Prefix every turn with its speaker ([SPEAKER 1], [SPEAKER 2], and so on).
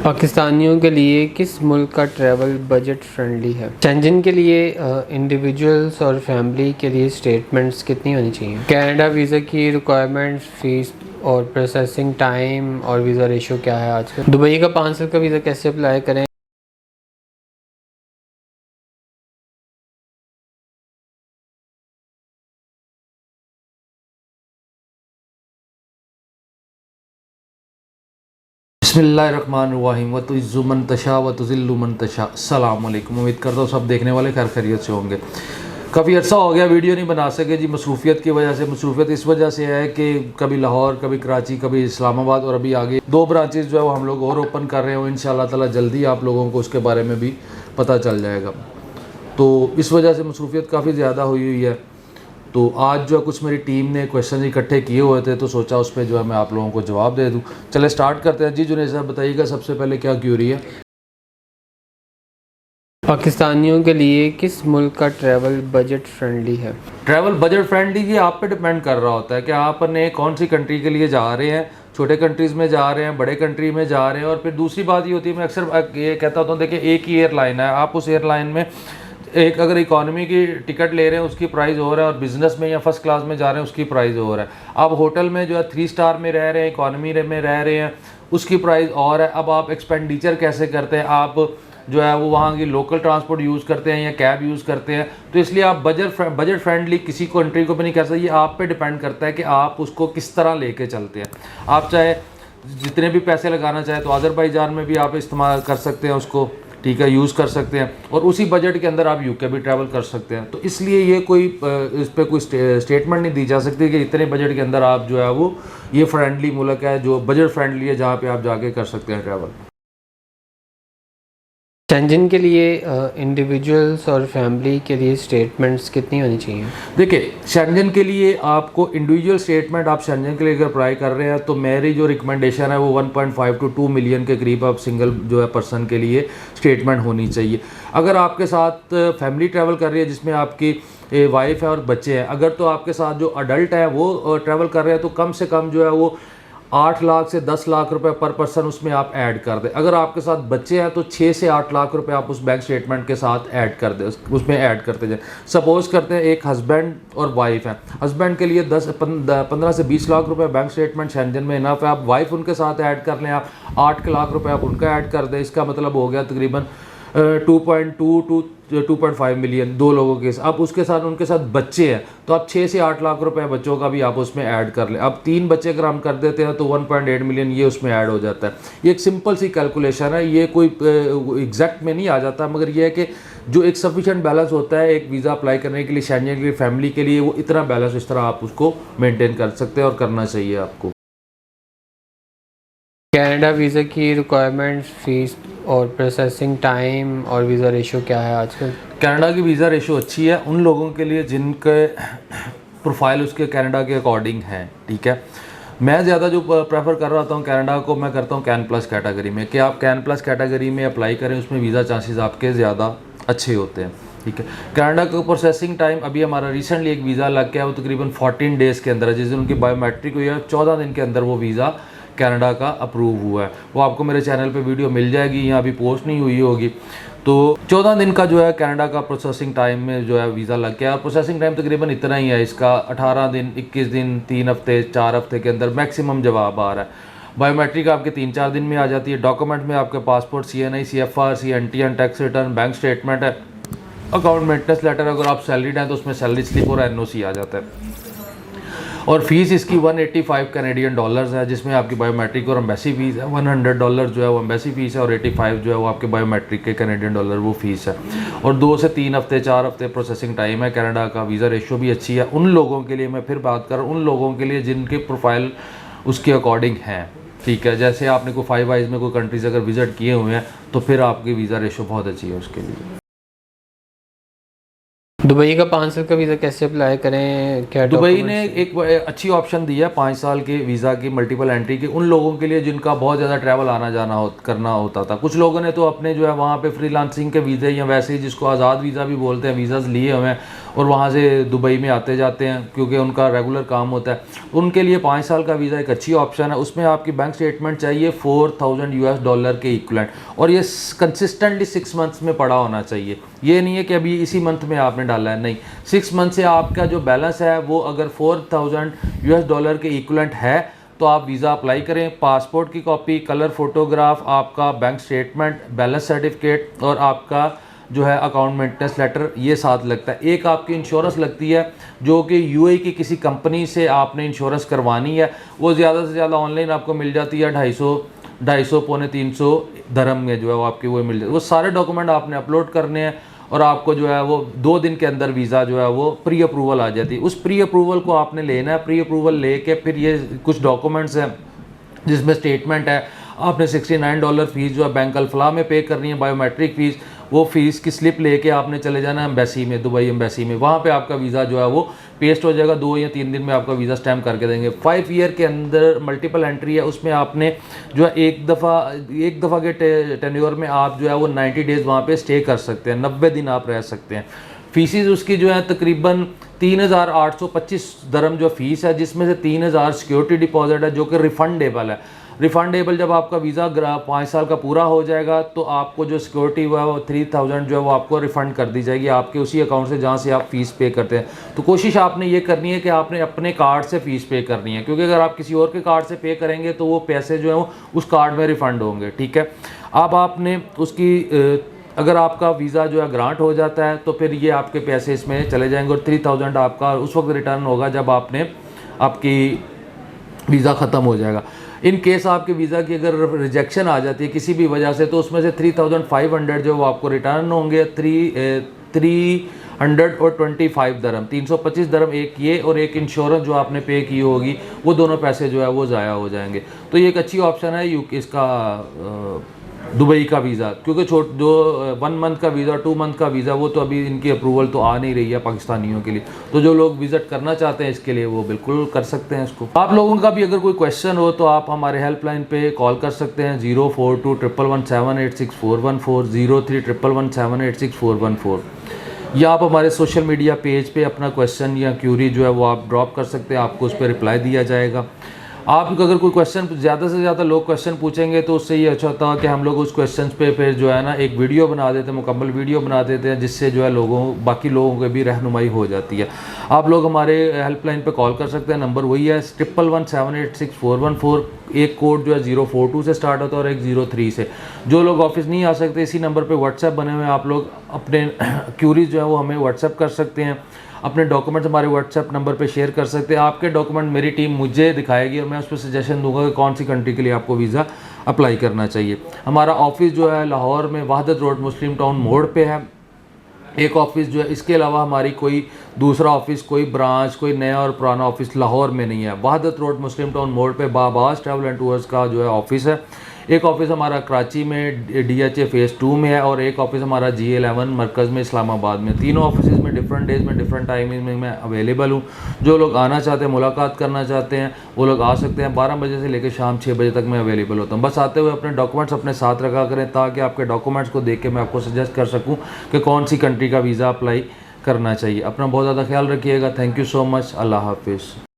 [SPEAKER 1] पाकिस्तानियों के लिए किस मुल्क का ट्रैवल बजट फ्रेंडली है? शेंजन के लिए इंडिविजुअल्स और फैमिली के लिए स्टेटमेंट्स कितनी होनी चाहिए? कनाडा वीज़ा की रिक्वायरमेंट्स, फ़ीस और प्रोसेसिंग टाइम और वीज़ा रेशो क्या है आजकल? दुबई का 5 साल का वीज़ा कैसे अप्लाई करें?
[SPEAKER 2] बिस्मिल्लाहिर्रहमानिर्रहीम व तुइज़्ज़ु मन तशा व तुज़िल्लु मन तशा। अस्सलाम वालेकुम। उम्मीद करता हूँ सब देखने वाले खैर खैरियत से होंगे। काफ़ी अर्सा हो गया वीडियो नहीं बना सके जी, मसरूफ़ियत की वजह से। मसरूफ़ियत इस वजह से है कि कभी लाहौर, कभी कराची, कभी इस्लामाबाद और अभी आगे 2 ब्रांचेस जो है वो हम लोग और ओपन कर रहे हैं। इंशाअल्लाह ताला जल्दी आप लोगों को उसके बारे में भी पता चल जाएगा। तो इस वजह से मसरूफ़ियत काफ़ी ज़्यादा हुई है। तो आज जो है कुछ मेरी टीम ने क्वेश्चन इकट्ठे किए हुए थे, तो सोचा उस पर जो है मैं आप लोगों को जवाब दे दूं। चले स्टार्ट करते हैं जी। जुनैद साहब बताइएगा सबसे पहले क्या क्यूरी है?
[SPEAKER 1] पाकिस्तानियों के लिए किस मुल्क का ट्रैवल बजट फ्रेंडली है?
[SPEAKER 2] ट्रैवल बजट फ्रेंडली ये आप पे डिपेंड कर रहा होता है कि आपने कौन सी कंट्री के लिए जा रहे हैं। छोटे कंट्रीज़ में जा रहे हैं, बड़े कंट्री में जा रहे हैं। और फिर दूसरी बात ये होती है, मैं अक्सर ये कहता होता हूँ, देखिए एक ही एयरलाइन है, आप उस एयरलाइन में एक अगर इकॉनमी की टिकट ले रहे हैं उसकी प्राइस और है, और बिज़नेस में या फर्स्ट क्लास में जा रहे हैं उसकी प्राइस और है। आप होटल में जो है 3 स्टार में रह रहे हैं, इकॉनमी में रह रहे हैं, उसकी प्राइस और है। अब आप एक्सपेंडिचर कैसे करते हैं, आप जो है वो वहाँ की लोकल ट्रांसपोर्ट यूज़ करते हैं या कैब यूज़ करते हैं, तो इसलिए आप बजट फ्रेंडली किसी कंट्री को भी नहीं कह सकते। ये आप पे डिपेंड करता है कि आप उसको किस तरह लेके चलते हैं। आप चाहे जितने भी पैसे लगाना चाहे तो अज़रबैजान में भी आप इस्तेमाल कर सकते हैं उसको, ठीक है, यूज़ कर सकते हैं, और उसी बजट के अंदर आप यूके भी ट्रैवल कर सकते हैं। तो इसलिए ये कोई इस पर कोई स्टेटमेंट नहीं दी जा सकती कि इतने बजट के अंदर आप जो है वो ये फ्रेंडली मुल्क है जो बजट फ्रेंडली है जहाँ पे आप जाके कर सकते हैं ट्रैवल।
[SPEAKER 1] शेंजन के लिए इंडिविजुअल्स और फैमिली के लिए स्टेटमेंट्स कितनी होनी चाहिए?
[SPEAKER 2] देखिए, शेंजन के लिए आपको इंडिविजुअल स्टेटमेंट, आप शेंजन के लिए अगर अप्लाई कर रहे हैं तो मेरी जो रिकमेंडेशन है वो 1.5 to 2 मिलियन के करीब आप सिंगल जो है पर्सन के लिए स्टेटमेंट होनी चाहिए। अगर आपके साथ फैमिली ट्रैवल कर रही है जिसमें आपकी वाइफ है और बच्चे हैं, अगर तो आपके साथ जो अडल्ट हैं वो ट्रैवल कर रहे हैं तो कम से कम जो है वो 8 लाख से 10 लाख रुपए पर पर्सन उसमें आप ऐड कर दें। अगर आपके साथ बच्चे हैं तो 6 से 8 लाख रुपए आप उस बैंक स्टेटमेंट के साथ ऐड कर दें, उसमें ऐड करते जाएं। सपोज करते हैं एक हस्बैंड और वाइफ हैं, हस्बैंड के लिए 15 से 20 लाख रुपए बैंक स्टेटमेंट शेंजन में इनफ है। आप वाइफ उनके साथ ऐड कर लें, आप 8 लाख रुपए आप उनका ऐड कर दें। इसका मतलब हो गया तकरीबन 2.2 to 2.5 मिलियन 2 लोगों के। अब उसके साथ उनके साथ बच्चे हैं तो आप 6 से 8 लाख रुपए बच्चों का भी आप उसमें ऐड कर लें। अब 3 बच्चे अगर हम कर देते हैं तो 1.8 मिलियन ये उसमें ऐड हो जाता है। ये एक सिंपल सी कैलकुलेशन है, ये कोई एग्जैक्ट में नहीं आ जाता, मगर ये है कि जो एक सफिशिएंट बैलेंस होता है एक वीज़ा अप्लाई करने के लिए शेंजन के लिए फैमिली के लिए, वो इतना बैलेंस इस तरह आप उसको मेनटेन कर सकते हैं और करना चाहिए आपको।
[SPEAKER 1] कनाडा वीज़ा की रिक्वायरमेंट्स, फ़ीस और प्रोसेसिंग टाइम और वीज़ा रेशो क्या है आजकल?
[SPEAKER 2] कनाडा की वीज़ा रेशो अच्छी है उन लोगों के लिए जिनके प्रोफाइल उसके कनाडा के अकॉर्डिंग है, ठीक है। मैं ज़्यादा जो प्रेफर कर रहा हूँ कनाडा को, मैं करता हूँ कैन प्लस कैटेगरी में, कि आप कैन प्लस कैटेगरी में अप्लाई करें, उसमें वीज़ा चांसेस आपके ज़्यादा अच्छे होते हैं, ठीक है। कनाडा का प्रोसेसिंग टाइम, अभी हमारा रिसेंटली एक वीज़ा लग गया, वो तकरीबन 14 डेज़ के अंदर है। जिस दिन उनकी बायोमेट्रिक हुई है 14 दिन के अंदर वो वीज़ा कनाडा का अप्रूव हुआ है। वो आपको मेरे चैनल पे वीडियो मिल जाएगी, यहाँ अभी पोस्ट नहीं हुई होगी। तो 14 दिन का जो है कनाडा का प्रोसेसिंग टाइम में जो है वीज़ा लग गया। और प्रोसेसिंग टाइम तकरीबन इतना ही है इसका, 18 दिन, 21 दिन, 3 हफ्ते, 4 हफ्ते के अंदर मैक्सिमम जवाब आ रहा है। बायोमेट्रिक आपके 3-4 दिन में आ जाती है। डॉक्यूमेंट में आपके passport, CNI, CFR, CNTN, tax return, bank statement है, अकाउंट मेंटेनेंस लेटर, अगर आप सैलरीड हैं तो उसमें सैलरी स्लिप और NOC आ जाता है। और फीस इसकी 185 कैनेडियन डॉलर्स है, जिसमें आपकी बायोमेट्रिक और एम्बेसी फीस है। $100 जो है वो एम्बेसी फीस है और 85 जो है वो आपके बायोमेट्रिक के कैनेडियन डॉलर वो फीस है। और 2 से 3 हफ्ते, 4 हफ्ते प्रोसेसिंग टाइम है कनाडा का। वीज़ा रेशो भी अच्छी है उन लोगों के लिए, मैं फिर बात कर रहा हूँ उन लोगों के लिए जिनके प्रोफाइल उसके अकॉर्डिंग हैं, ठीक है। जैसे आपने कोई 5 आइज़ में कोई कंट्रीज़ अगर विज़िट किए हुए हैं तो फिर आपकी वीज़ा रेशो बहुत अच्छी है उसके लिए।
[SPEAKER 1] दुबई का 5 साल का वीज़ा कैसे अप्लाई करें, क्या
[SPEAKER 2] दुबई
[SPEAKER 1] documents
[SPEAKER 2] ने
[SPEAKER 1] चाहिए?
[SPEAKER 2] एक अच्छी ऑप्शन दी है 5 साल के वीज़ा की मल्टीपल एंट्री की उन लोगों के लिए जिनका बहुत ज़्यादा ट्रैवल आना जाना करना होता था। कुछ लोगों ने तो अपने जो है वहाँ पे फ्रीलांसिंग के वीज़े या वैसे ही जिसको आज़ाद वीज़ा भी बोलते हैं वीज़ाज़ लिए हुए हैं और वहाँ से दुबई में आते जाते हैं क्योंकि उनका रेगुलर काम होता है। उनके लिए 5 साल का वीज़ा एक अच्छी ऑप्शन है। उसमें आपकी बैंक स्टेटमेंट चाहिए $4000 के इक्वलेंट और ये कंसिस्टेंटली 6 मंथ्स में पड़ा होना चाहिए। ये नहीं है कि अभी इसी मंथ में आपने डाला है, नहीं, 6 मंथ से आपका जो बैलेंस है वो अगर $4000 के इक्वलेंट है तो आप वीज़ा अप्लाई करें। पासपोर्ट की कॉपी, कलर फोटोग्राफ, आपका बैंक स्टेटमेंट, बैलेंस सर्टिफिकेट और आपका जो है अकाउंट मेंटेनेंस लेटर, ये साथ लगता है। एक आपकी इंश्योरेंस लगती है जो कि यूएई की किसी कंपनी से आपने इंश्योरेंस करवानी है, वो ज़्यादा से ज़्यादा ऑनलाइन आपको मिल जाती है 250 पौने 300 दरम में जो है वो आपकी वो मिल जाती है। वो सारे डॉक्यूमेंट आपने अपलोड करने हैं और आपको जो है वो 2 दिन के अंदर वीज़ा जो है वो प्री अप्रूवल आ जाती है। उस प्री अप्रूवल को आपने लेना है। प्री अप्रूवल लेके फिर ये कुछ डॉक्यूमेंट्स हैं जिसमें स्टेटमेंट है, आपने $69 फ़ीस जो है बैंक अल-फलाह में पे करनी है, बायोमेट्रिक फ़ीस, वो फ़ीस की स्लिप लेके आपने चले जाना है एम्बेसी में, दुबई एम्बेसी में। वहाँ पे आपका वीज़ा जो है वो पेस्ट हो जाएगा। 2 या 3 दिन में आपका वीज़ा स्टैम्प करके देंगे। 5 ईयर के अंदर मल्टीपल एंट्री है, उसमें आपने जो है एक दफ़ा के टेन्योर में आप जो है वो 90 डेज़ वहाँ पे स्टे कर सकते हैं, 90 दिन आप रह सकते हैं। फ़ीसिस उसकी जो है तकरीबन 3825 दरम जो फ़ीस है, जिसमें से 3000 सिक्योरिटी डिपॉजिट है जो कि रिफ़ंडेबल है। रिफ़ंडेबल जब आपका वीज़ा 5 साल का पूरा हो जाएगा तो आपको जो सिक्योरिटी हुआ है वो 3000 जो है वो आपको रिफ़ंड कर दी जाएगी आपके उसी अकाउंट से जहाँ से आप फ़ीस पे करते हैं। तो कोशिश आपने ये करनी है कि आपने अपने कार्ड से फ़ीस पे करनी है, क्योंकि अगर आप किसी और के कार्ड से पे करेंगे तो वो पैसे जो है वो उस कार्ड में रिफ़ंड होंगे। ठीक है, अब आपने उसकी अगर आपका वीज़ा जो है ग्रांट हो जाता है तो फिर ये आपके पैसे इसमें चले जाएंगे और 3000 आपका उस वक्त रिटर्न होगा जब आपकी वीज़ा ख़त्म हो जाएगा। इन केस आपके वीज़ा की अगर रिजेक्शन आ जाती है किसी भी वजह से तो उसमें से 3500 जो वो आपको रिटर्न होंगे। 325 दरम, 325 दरम एक ये और एक इंश्योरेंस जो आपने पे की होगी, वो दोनों पैसे जो है वो ज़ाया हो जाएंगे। तो ये एक अच्छी ऑप्शन है इसका दुबई का वीज़ा, क्योंकि जो 1 मंथ का वीज़ा, 2 मंथ का वीज़ा, वो तो अभी इनकी अप्रूवल तो आ नहीं रही है पाकिस्तानियों के लिए। तो जो लोग विज़िट करना चाहते हैं इसके लिए वो बिल्कुल कर सकते हैं इसको। आप लोगों का भी अगर कोई क्वेश्चन हो तो आप हमारे हेल्पलाइन पे कॉल कर सकते हैं 042117864140, 031117864140, या आप हमारे सोशल मीडिया पेज पे अपना क्वेश्चन या क्यूरी जो है वो आप ड्रॉप कर सकते हैं, आपको उस पर रिप्लाई दिया जाएगा। आप अगर कोई क्वेश्चन, ज़्यादा से ज़्यादा लोग क्वेश्चन पूछेंगे तो उससे ये अच्छा होता है कि हम लोग उस क्वेश्चन पे फिर जो है ना एक वीडियो बना देते हैं, मुकम्मल वीडियो बना देते हैं, जिससे जो है बाकी लोगों की भी रहनुमाई हो जाती है। आप लोग हमारे हेल्पलाइन पे कॉल कर सकते हैं, नंबर वही है 1117864140। एक कोड जो है 042 से स्टार्ट होता है और एक 03 से। जो लोग ऑफिस नहीं आ सकते, इसी नंबर पे व्हाट्सएप बने हुए हैं, आप लोग अपने क्यूरीज जो है वो हमें व्हाट्सएप कर सकते हैं। अपने डॉक्यूमेंट्स हमारे व्हाट्सएप नंबर पे शेयर कर सकते हैं। आपके डॉक्यूमेंट मेरी टीम मुझे दिखाएगी और मैं उस पर सजेशन दूंगा कि कौन सी कंट्री के लिए आपको वीज़ा अप्लाई करना चाहिए। हमारा ऑफिस जो है लाहौर में वहदत रोड मुस्लिम टाउन मोड़ पे है एक ऑफिस जो है। इसके अलावा हमारी कोई दूसरा ऑफिस, कोई ब्रांच, कोई नया और पुराना ऑफिस लाहौर में नहीं है। वहदत रोड मुस्लिम टाउन मोड़ पे बाबाज ट्रैवल एंड टूर्स का जो है ऑफिस है। एक ऑफिस हमारा कराची में DHA फेज़ 2 में है और एक ऑफिस हमारा G11 मरकज़ में इस्लामाबाद में। तीनों ऑफिस में डिफरेंट डेज में डिफरेंट टाइमिंग में मैं अवेलेबल हूँ। जो लोग आना चाहते हैं, मुलाकात करना चाहते हैं, वो लोग आ सकते हैं। 12 बजे से लेकर शाम 6 बजे तक मैं अवेलेबल होता हूँ। बस आते हुए अपने डॉक्यूमेंट्स अपने साथ रखा करें ताकि आपके डॉक्यूमेंट्स को देख के मैं आपको सजेस्ट कर सकूँ कि कौन सी कंट्री का वीज़ा अप्लाई करना चाहिए। अपना बहुत ज़्यादा ख्याल रखिएगा। Thank you so much. अल्लाह हाफिज़।